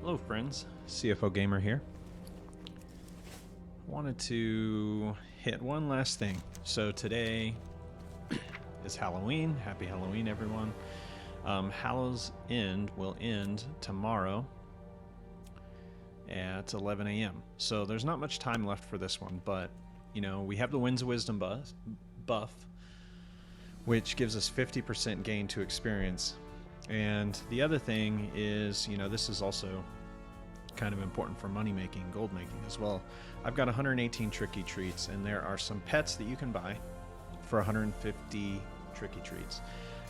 Hello friends, CFO Gamer here. Wanted to hit one last thing. So today is Halloween. Happy Halloween everyone. Hallow's End will end tomorrow at 11 a.m. So there's not much time left for this one, but you know, we have the Winds of Wisdom buff, which gives us 50% gain to experience. And the other thing is, you know, this is also kind of important for money making, gold making as well. I've got 118 tricky treats, and there are some pets that you can buy for 150 tricky treats.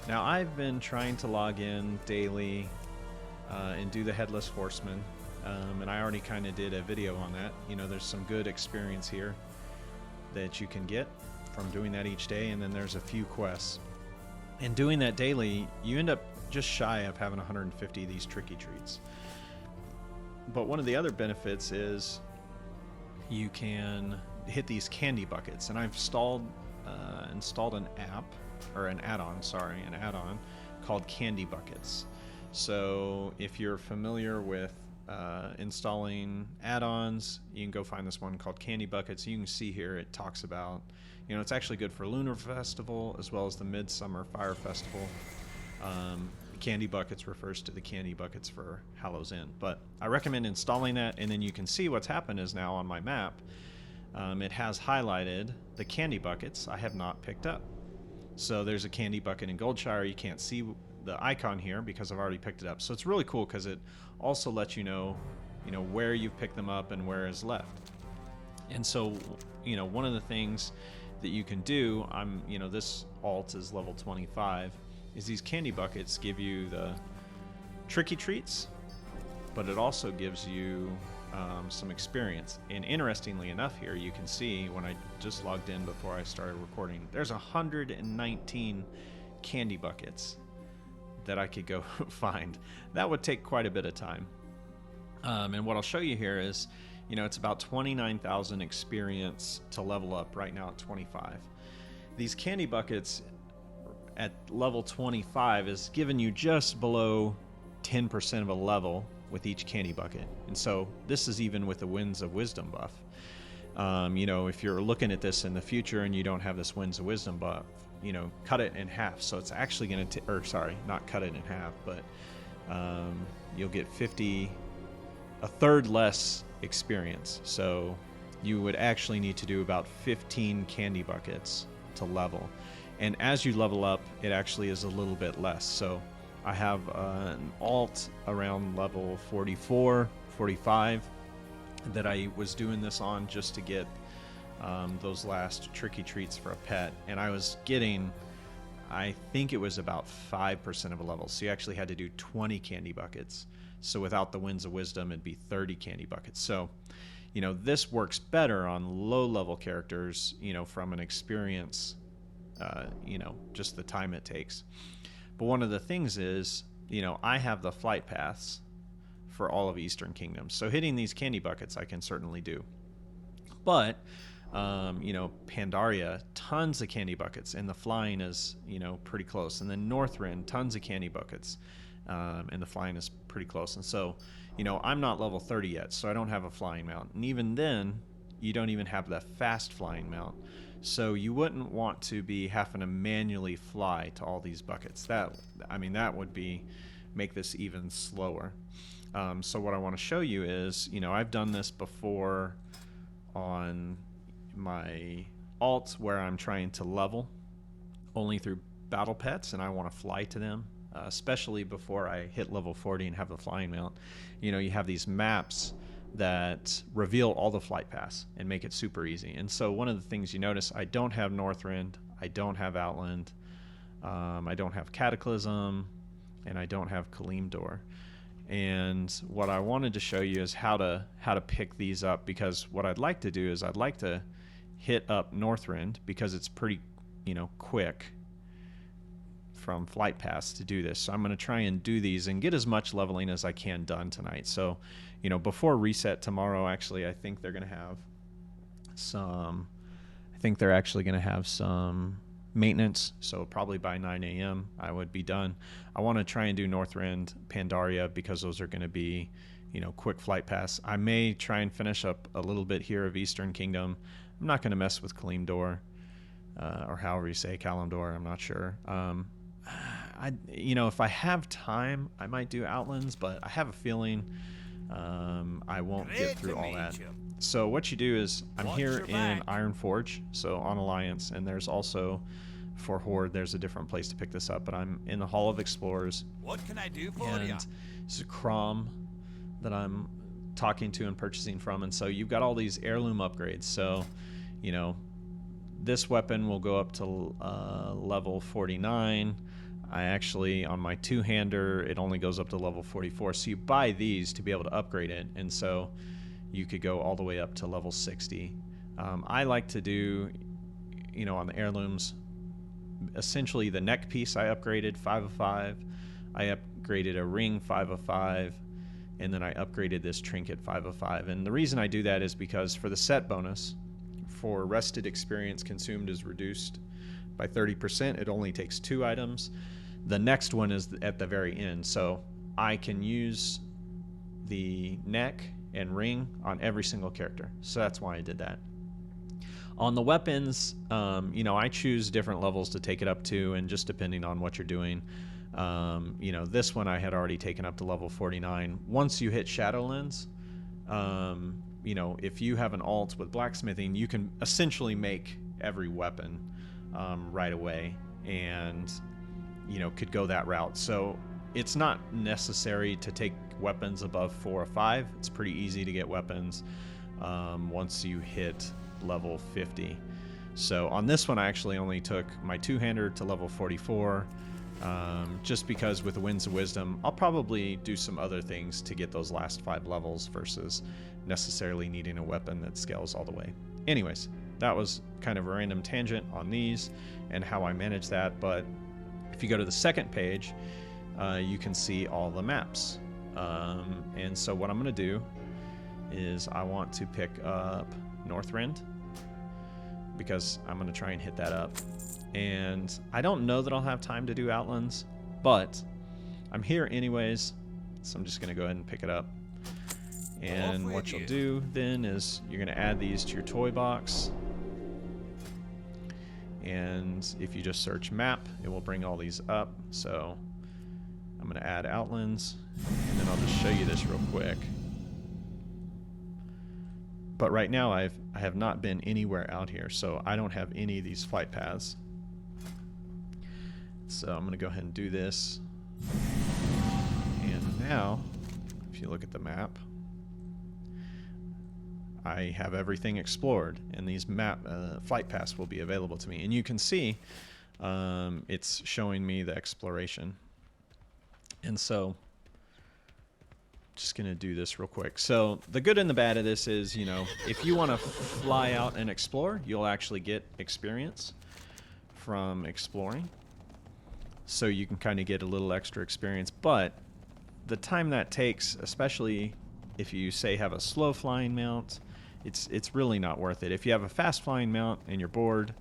Now, I've been trying to log in daily and do the Headless Horseman, and I already kind of did a video on that. You know, there's some good experience here that you can get from doing that each day, and then there's a few quests. And doing that daily, you end up just shy of having 150 of these tricky treats. But one of the other benefits is you can hit these candy buckets, and I've installed an add-on called Candy Buckets. So if you're familiar with installing add-ons, you can go find this one called Candy Buckets. You can see here it talks about, you know, it's actually good for Lunar Festival as well as the Midsummer Fire Festival. Candy Buckets refers to the candy buckets for Hallow's End, but I recommend installing that, and then you can see what's happened is now on my map it has highlighted the candy buckets I have not picked up. So there's a candy bucket in Goldshire. You can't see the icon here because I've already picked it up. So it's really cool because it also lets you know where you've picked them up and where is left. And so, you know, one of the things that you can do, this alt is level 25, is these candy buckets give you the tricky treats, but it also gives you some experience. And interestingly enough, here you can see when I just logged in before I started recording, there's 119 candy buckets that I could go find. That would take quite a bit of time. And what I'll show you here is, you know, it's about 29,000 experience to level up right now at 25. These candy buckets at level 25 is giving you just below 10% of a level with each candy bucket. And so this is even with the Winds of Wisdom buff. You know, if you're looking at this in the future and you don't have this Winds of Wisdom buff, you know, cut it in half. So it's actually going to, not cut it in half, but you'll get a third less experience. So you would actually need to do about 15 candy buckets to level. And as you level up, it actually is a little bit less. So I have an alt around level 44, 45 that I was doing this on just to get those last tricky treats for a pet. And I was getting, I think it was about 5% of a level. So you actually had to do 20 candy buckets. So without the Winds of Wisdom, it'd be 30 candy buckets. So, you know, this works better on low level characters, you know, from an experience, you know, just the time it takes. But one of the things is, you know, I have the flight paths for all of Eastern Kingdoms. So hitting these candy buckets I can certainly do. But, you know, Pandaria, tons of candy buckets, and the flying is, you know, pretty close. And then Northrend, tons of candy buckets, and the flying is pretty close. And so, you know, I'm not level 30 yet, so I don't have a flying mount. And even then, you don't even have the fast flying mount. So you wouldn't want to be having to manually fly to all these buckets. That would make this even slower. So what I want to show you is, you know, I've done this before on my alt where I'm trying to level only through battle pets, and I want to fly to them, especially before I hit level 40 and have the flying mount. You know, you have these maps that reveal all the flight paths and make it super easy. And so one of the things you notice, I don't have Northrend, I don't have Outland, I don't have Cataclysm, and I don't have Kalimdor. And what I wanted to show you is how to pick these up, because what I'd like to do is I'd like to hit up Northrend because it's pretty, you know, quick from flight paths to do this. So I'm going to try and do these and get as much leveling as I can done tonight. So, you know, before reset tomorrow, actually, I think they're going to have some maintenance. So probably by 9 a.m. I would be done. I want to try and do Northrend, Pandaria, because those are going to be, quick flight pass. I may try and finish up a little bit here of Eastern Kingdom. I'm not going to mess with Kalimdor, or however you say Kalimdor. I'm not sure. If I have time, I might do Outlands, but I have a feeling I won't get through all that. So what you do is, I'm here in Ironforge, so on Alliance, and there's also for Horde, there's a different place to pick this up, but I'm in the Hall of Explorers. What can I do for and you? This is Crom that I'm talking to and purchasing from, and so you've got all these heirloom upgrades. So, this weapon will go up to level 49. I actually, on my two-hander, it only goes up to level 44. So you buy these to be able to upgrade it, and so you could go all the way up to level 60. I like to do, on the heirlooms, essentially the neck piece I upgraded 5 of 5. I upgraded a ring 5 of 5, and then I upgraded this trinket 5 of 5. And the reason I do that is because for the set bonus, for rested experience consumed is reduced by 30%. It only takes 2 items. The next one is at the very end, so I can use the neck and ring on every single character. So that's why I did that. On the weapons, I choose different levels to take it up to, and just depending on what you're doing. This one I had already taken up to level 49. Once you hit Shadowlands, if you have an alt with blacksmithing, you can essentially make every weapon right away, and could go that route. So it's not necessary to take weapons above 4 or 5. It's pretty easy to get weapons once you hit level 50. So on this one, I actually only took my two-hander to level 44, just because with the Winds of Wisdom, I'll probably do some other things to get those last 5 levels versus necessarily needing a weapon that scales all the way. Anyways, that was kind of a random tangent on these and how I manage that, but if you go to the second page, you can see all the maps. And so what I'm going to do is I want to pick up Northrend, because I'm going to try and hit that up. And I don't know that I'll have time to do Outlands, but I'm here anyways, so I'm just going to go ahead and pick it up. And what you'll do then is you're going to add these to your toy box. And if you just search map, it will bring all these up. So I'm going to add Outlands, and then I'll just show you this real quick. But right now I have not been anywhere out here, so I don't have any of these flight paths. So I'm going to go ahead and do this. And now, if you look at the map, I have everything explored, and these flight paths will be available to me. And you can see it's showing me the exploration. And so, just going to do this real quick. So the good and the bad of this is, if you want to fly out and explore, you'll actually get experience from exploring. So you can kind of get a little extra experience. But the time that takes, especially if you, say, have a slow flying mount, it's really not worth it. If you have a fast flying mount and you're bored,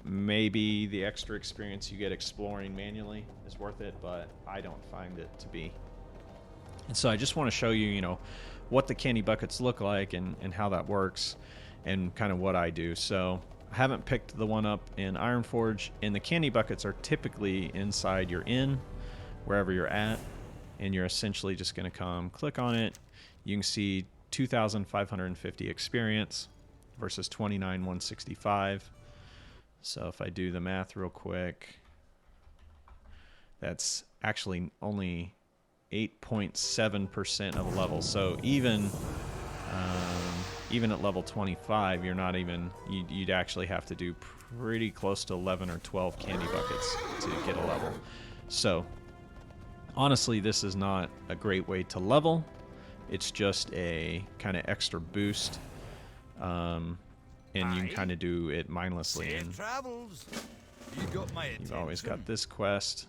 maybe the extra experience you get exploring manually is worth it, but I don't find it to be. And so I just want to show you, what the candy buckets look like and how that works and kind of what I do. So I haven't picked the one up in Ironforge, and the candy buckets are typically inside your inn, wherever you're at, and you're essentially just going to come click on it. You can see 2,550 experience versus 29,165. So if I do the math real quick, that's actually only 8.7% of the level. So even at level 25, you're not even, you'd actually have to do pretty close to 11 or 12 candy buckets to get a level. So honestly, this is not a great way to level. It's just a kind of extra boost, and you can kind of do it mindlessly. And you've always got this quest.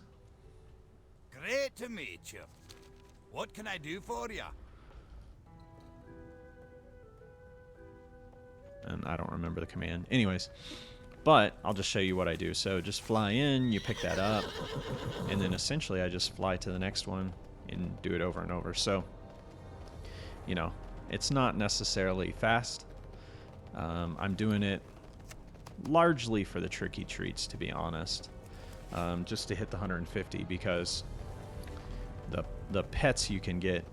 Great to meet you. What can I do for you? And I don't remember the command. Anyways, but I'll just show you what I do. So just fly in, you pick that up, and then essentially I just fly to the next one and do it over and over. So you know, it's not necessarily fast. I'm doing it largely for the tricky treats, to be honest, just to hit the 150, because the pets you can get,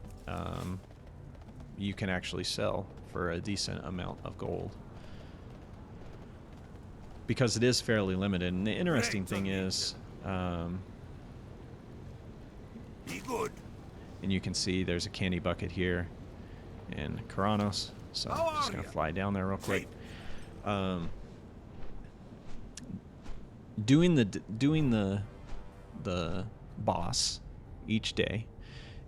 you can actually sell for a decent amount of gold, because it is fairly limited. And the interesting thing is, Be good. and you can see there's a candy bucket here in Karanos, so I'm just gonna fly down there real quick. Doing the boss each day,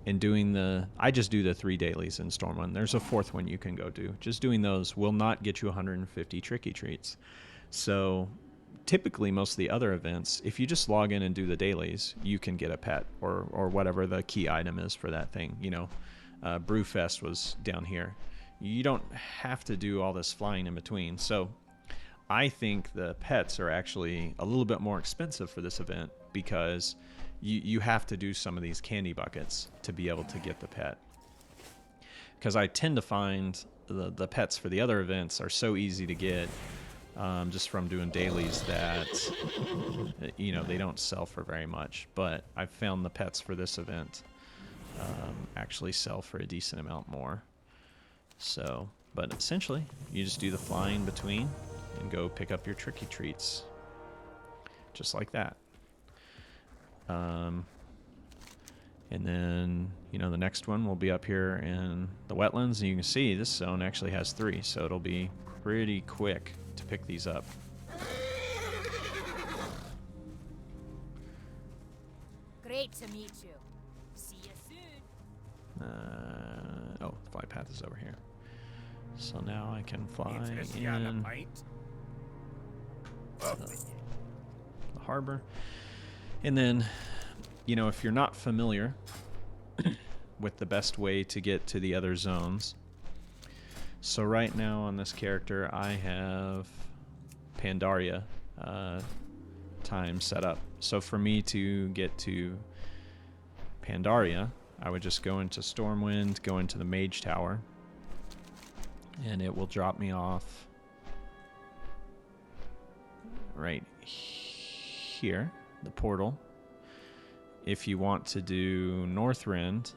and I just do the 3 dailies in Stormwind. There's a 4th one you can go do. Just doing those will not get you 150 tricky treats. So typically most of the other events, if you just log in and do the dailies, you can get a pet or whatever the key item is for that thing. You know, Brewfest was down here. You don't have to do all this flying in between. So I think the pets are actually a little bit more expensive for this event, because you have to do some of these candy buckets to be able to get the pet. Because I tend to find the pets for the other events are so easy to get, just from doing dailies, that you know, they don't sell for very much. But I've found the pets for this event actually sell for a decent amount more. So, but essentially, you just do the flying between and go pick up your tricky treats, just like that. And then, you know, the next one will be up here in the wetlands, and you can see this zone actually has 3, so it'll be pretty quick to pick these up. Great to meet you. See you soon. Oh, the fly path is over here. So now I can fly It's in a pint. the harbor. And then, you know, if you're not familiar with the best way to get to the other zones, so right now on this character I have Pandaria time set up. So for me to get to Pandaria, I would just go into Stormwind, go into the Mage Tower, and it will drop me off right here, the portal. If you want to do Northrend,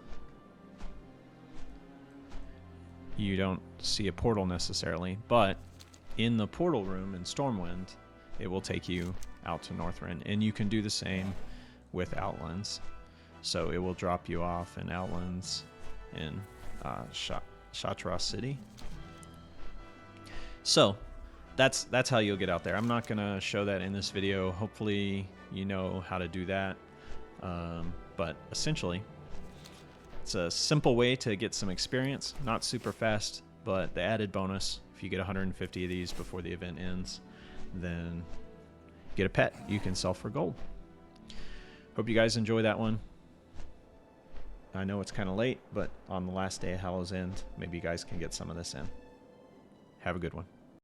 you don't see a portal necessarily, but in the portal room in Stormwind, it will take you out to Northrend, and you can do the same with Outlands. So it will drop you off in Outlands in Shattra City. So that's how you'll get out there. I'm not gonna show that in this video. Hopefully you know how to do that. But essentially, it's a simple way to get some experience. Not super fast, but the added bonus, if you get 150 of these before the event ends, then get a pet you can sell for gold. Hope you guys enjoy that one. I know it's kind of late, but on the last day of Hallow's End, maybe you guys can get some of this in. Have a good one.